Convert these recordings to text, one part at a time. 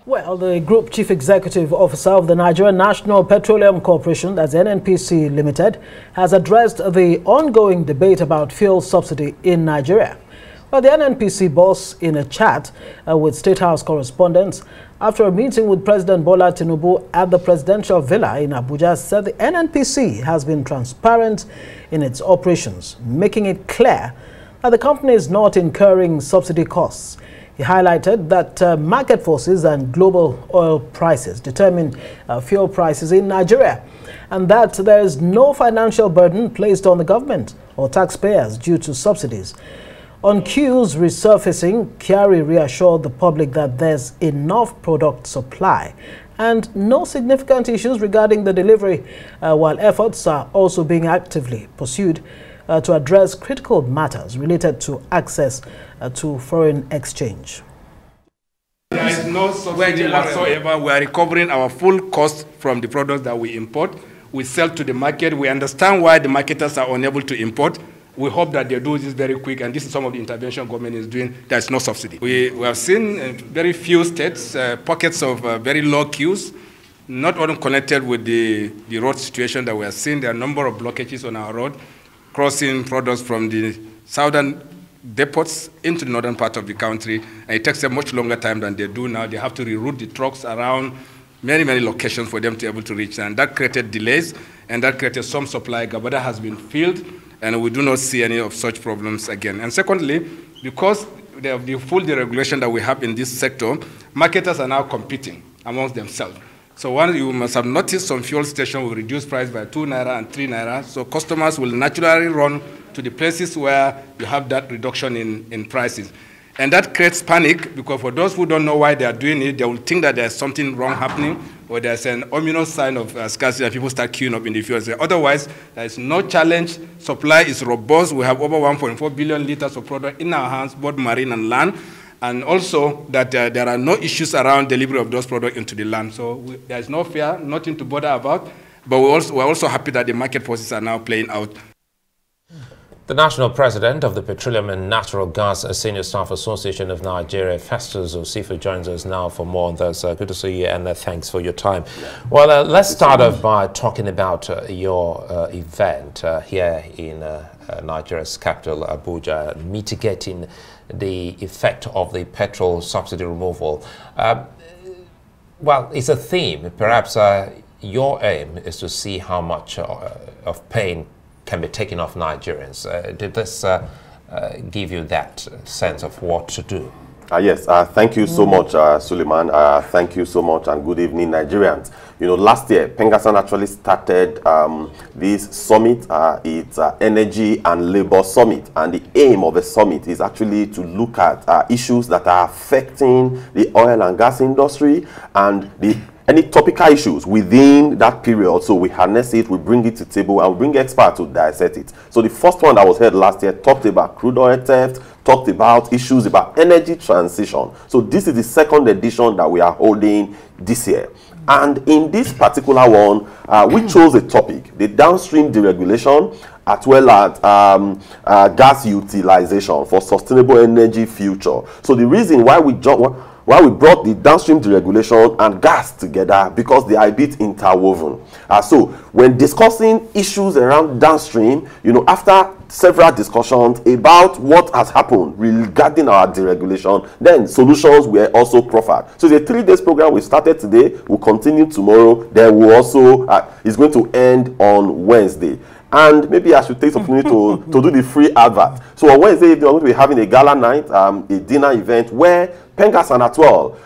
Well, the Group Chief Executive Officer of the Nigerian National Petroleum Corporation, that's NNPC Limited, has addressed the ongoing debate about fuel subsidy in Nigeria. Well, the NNPC boss, in a chat with State House correspondents after a meeting with President Bola Tinubu at the Presidential Villa in Abuja, said the NNPC has been transparent in its operations, making it clear that the company is not incurring subsidy costs. He highlighted that market forces and global oil prices determine fuel prices in Nigeria, and that there is no financial burden placed on the government or taxpayers due to subsidies. On Q's resurfacing, Kyari reassured the public that there's enough product supply and no significant issues regarding the delivery, while efforts are also being actively pursued to address critical matters related to access to foreign exchange. There is no subsidy whatsoever. We are recovering our full cost from the products that we import. We sell to the market. We understand why the marketers are unable to import. We hope that they do this very quick, and this is some of the intervention government is doing. There is no subsidy. We have seen in very few states pockets of very low queues, not only connected with the road situation that we are seeing. There are a number of blockages on our road, crossing products from the southern depots into the northern part of the country, and it takes a much longer time than they do now. They have to reroute the trucks around many, many locations for them to be able to reach, and that created delays, and that created some supply gap, but that has been filled, and we do not see any of such problems again. And secondly, because of the full deregulation that we have in this sector, marketers are now competing amongst themselves. So one, you must have noticed some fuel stations will reduce price by 2 naira and 3 naira. So customers will naturally run to the places where you have that reduction in prices. And that creates panic, because for those who don't know why they are doing it, they will think that there's something wrong happening, or there's an ominous sign of scarcity and people start queuing up in the fuel. Otherwise, there is no challenge. Supply is robust. We have over 1.4 billion liters of product in our hands, both marine and land. And also that there are no issues around delivery of those products into the land. So there is no fear, nothing to bother about. But we're also happy that the market forces are now playing out. The National President of the Petroleum and Natural Gas Senior Staff Association of Nigeria, Festus Osifo, joins us now for more on this. Good to see you, and thanks for your time. Well, let's start off by talking about your event here in Nigeria's capital, Abuja, mitigating the effect of the petrol subsidy removal. Well, it's a theme. Perhaps your aim is to see how much of pain can be taken off Nigerians. Did this give you that sense of what to do? Yes, thank you so much, Suleiman. Thank you so much, and good evening, Nigerians. You know, last year, Pengasan actually started this summit. It's Energy and Labor Summit, and the aim of the summit is actually to look at issues that are affecting the oil and gas industry and any topical issues within that period. So we harness it, we bring it to the table, and we bring experts to dissect it. So the first one that was held last year talked about crude oil theft, talked about issues about energy transition. So this is the second edition that we are holding this year. And in this particular one, we chose a topic, the downstream deregulation, as well as gas utilization for sustainable energy future. So the reason why we brought the downstream deregulation and gas together, because they are a bit interwoven. So when discussing issues around downstream, you know, after several discussions about what has happened regarding our deregulation, then solutions were also proffered. So it's a 3 days program. We started today, we'll continue tomorrow, then we'll also, it's going to end on Wednesday. And maybe I should take some opportunity to do the free advert. So on Wednesday, we're going to be having a gala night, a dinner event where Pengasan as well,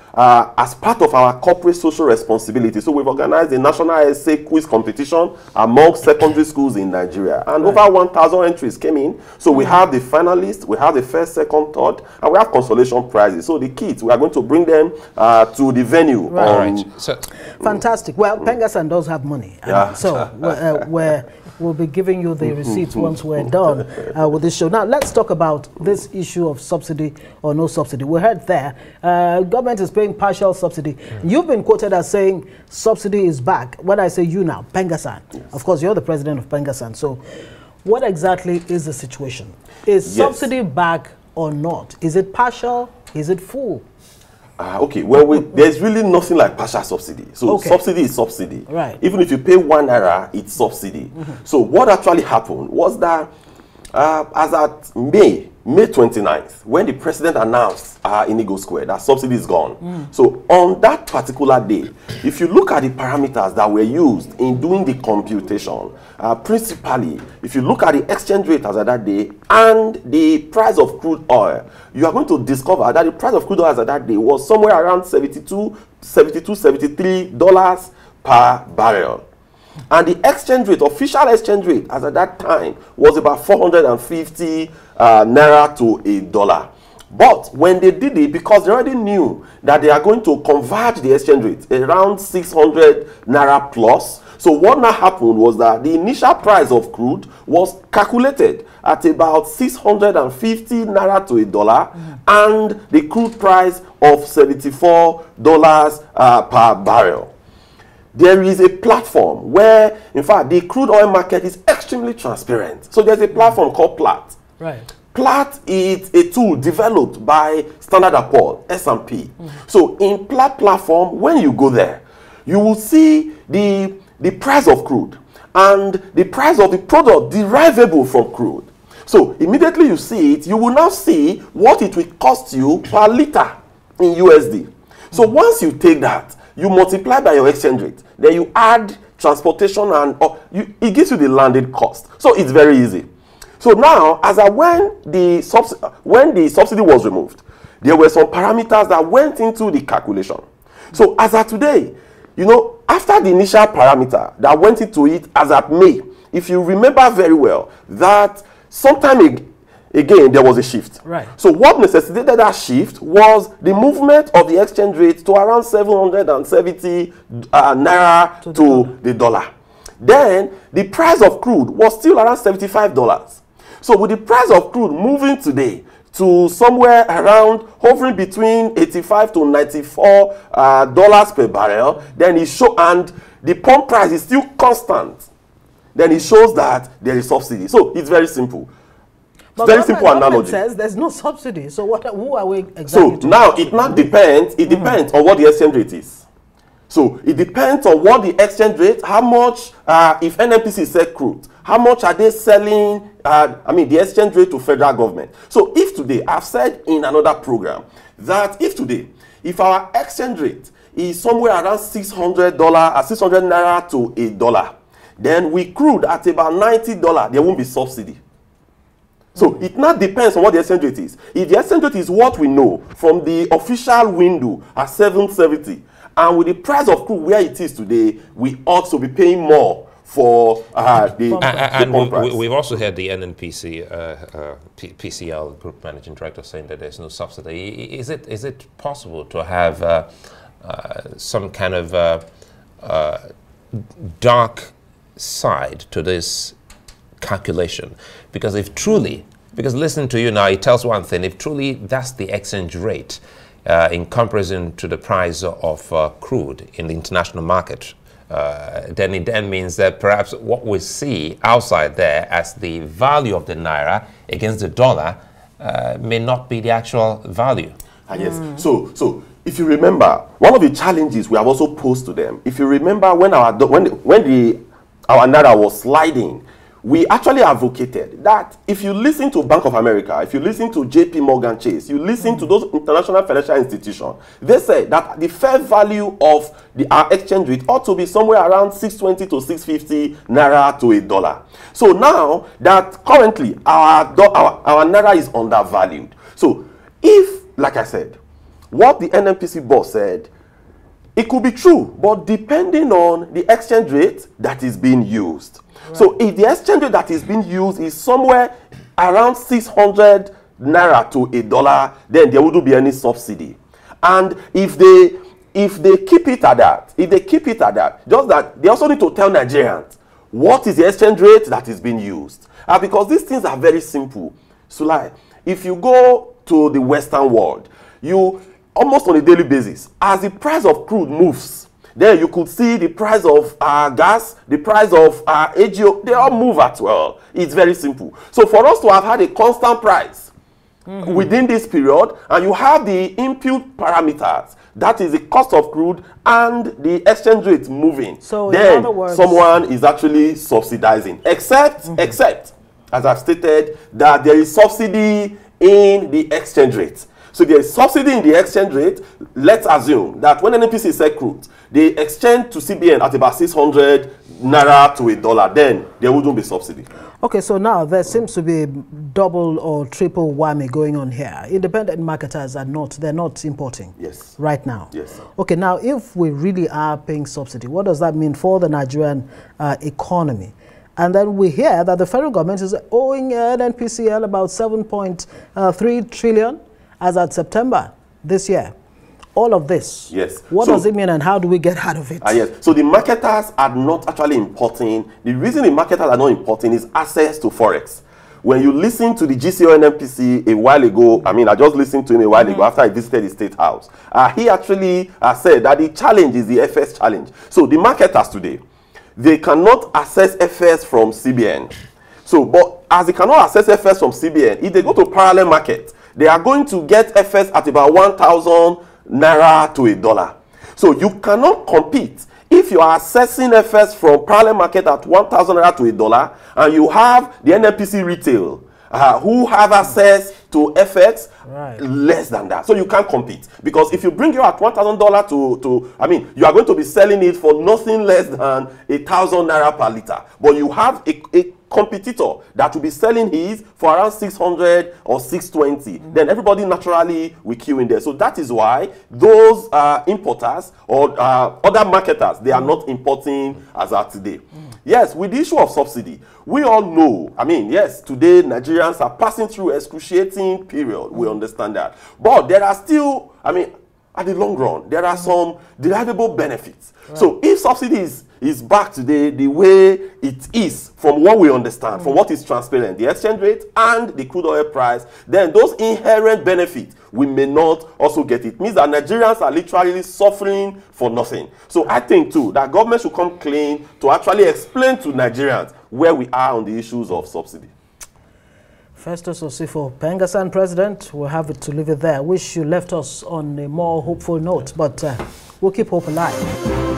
as part of our corporate social responsibility. So we've organized a national essay quiz competition among secondary schools in Nigeria. And over 1,000 entries came in. So we have the finalists, we have the first, second, third, and we have consolation prizes. So the kids, we are going to bring them to the venue. Right. So, fantastic. Well, Pengasan does have money. So we'll be giving you the receipts once we're done with this show. Now, let's talk about this issue of subsidy or no subsidy. We heard there, government is paying partial subsidy. You've been quoted as saying subsidy is back. When I say you now, Pengasan. Yes. Of course, you're the president of Pengasan. So what exactly is the situation? Is subsidy back or not? Is it partial? Is it full? Okay, well, there's really nothing like partial subsidy. So subsidy is subsidy. Right. Even if you pay 1 naira, it's subsidy. So what actually happened was that as at May 29th, when the president announced in Eagle Square that subsidy is gone. So on that particular day, if you look at the parameters that were used in doing the computation, principally, if you look at the exchange rate as at that day and the price of crude oil, you are going to discover that the price of crude oil as at that day was somewhere around $73 per barrel. And the exchange rate, official exchange rate, as at that time, was about 450 naira to $1. But when they did it, because they already knew that they are going to converge the exchange rate around 600 naira plus. So what now happened was that the initial price of crude was calculated at about 650 naira to $1, and the crude price of $74 per barrel. There is a platform where, in fact, the crude oil market is extremely transparent. So there's a platform called Platts. Right. Platts is a tool developed by Standard & Poor's, S&P. So in Platts platform, when you go there, you will see the price of crude and the price of the product derivable from crude. So immediately you see it, you will now see what it will cost you per liter in USD. So once you take that, you multiply by your exchange rate, then you add transportation and it gives you the landed cost. So it's very easy. So now, when the subsidy was removed, there were some parameters that went into the calculation. So as of today, you know, after the initial parameter that went into it as at May, if you remember very well, that sometime again, there was a shift. Right. So what necessitated that shift was the movement of the exchange rate to around 770 naira to the dollar. Then the price of crude was still around $75. So with the price of crude moving today to somewhere around hovering between 85 to 94 dollars per barrel, then it shows, and the pump price is still constant, then it shows that there is subsidy. So it's very simple. But very simple analogy. Says there's no subsidy. So who are we exactly? So now it now depends. It depends on what the exchange rate is. So it depends on what the exchange rate, how much, if NNPC sell crude, how much are they selling, the exchange rate to federal government. So if today, I've said in another program, that if our exchange rate is somewhere around $600, 600 naira to $1, then we crude at about $90, there won't be subsidy. So it now depends on what the exchange rate is. If the exchange rate is what we know from the official window at 770, and with the price of crude where it is today, we ought to be paying more for the price. We've also heard the NNPC PCL Group Managing Director saying that there's no subsidy. Is it possible to have some kind of dark side to this calculation? Because because listening to you now, it tells one thing: if truly that's the exchange rate in comparison to the price of crude in the international market, then it then means that perhaps what we see outside there as the value of the naira against the dollar may not be the actual value. Yes. So if you remember, one of the challenges we have also posed to them, if you remember when our naira was sliding, we actually advocated that if you listen to Bank of America, if you listen to JP Morgan Chase, you listen to those international financial institutions, they say that the fair value of our exchange rate ought to be somewhere around 620 to 650 naira to $1. So now that currently our naira is undervalued. So if, like I said, what the NNPC boss said, it could be true, but depending on the exchange rate that is being used. Right. So if the exchange rate that is being used is somewhere around 600 naira to $1, then there wouldn't be any subsidy. And if they keep it at that, just that they also need to tell Nigerians what is the exchange rate that is being used. Because these things are very simple. So like, if you go to the Western world, you almost on a daily basis, as the price of crude moves, then you could see the price of gas, the price of AGO, they all move as well. It's very simple. So for us to have had a constant price within this period, and you have the input parameters, that is the cost of crude and the exchange rate moving, so then in other words, someone is actually subsidizing, except, as I've stated, that there is subsidy in the exchange rate. So there is subsidy in the exchange rate. Let's assume that when NNPC sell crude, they exchange to CBN at about 600 naira to $1, then there wouldn't be subsidy. Okay, so now there seems to be double or triple whammy going on here. Independent marketers are they're not importing. Yes. Right now. Yes. Okay, now if we really are paying subsidy, what does that mean for the Nigerian economy? And then we hear that the federal government is owing NNPCL about 7.3 trillion as at September this year. All of this. Yes. What does it mean and how do we get out of it? Yes. So the marketers are not actually importing. The reason the marketers are not importing is access to forex. When you listen to the GCO NNPC a while ago, I just listened to him a while ago after I visited the State House. He actually said that the challenge is the FS challenge. So the marketers today, they cannot access FS from CBN. So, but as they cannot access FS from CBN, if they go to parallel market, they are going to get FS at about 1,000 naira to $1. So you cannot compete if you are accessing FS from parallel market at 1,000 naira to $1, and you have the NNPC retail who have access to FX less than that. So you can't compete, because if you bring it at $1,000 you are going to be selling it for nothing less than 1,000 naira per liter. But you have a competitor that will be selling his for around 600 or 620. Then everybody naturally will queue in there. So that is why those importers or other marketers, they are not importing as of today. Yes, with the issue of subsidy, we all know, yes, today Nigerians are passing through excruciating period. We understand that. But there are still, at the long run, there are some derivable benefits. Right. So if subsidy is back today the way it is, from what we understand, from what is transparent, the exchange rate and the crude oil price, then those inherent benefits, we may not also get it. It means that Nigerians are literally suffering for nothing. So I think too that government should come clean to actually explain to Nigerians where we are on the issues of subsidy. Festus Osifo, Pengasan president, we'll have to leave it there. Wish you left us on a more hopeful note, but we'll keep hope alive.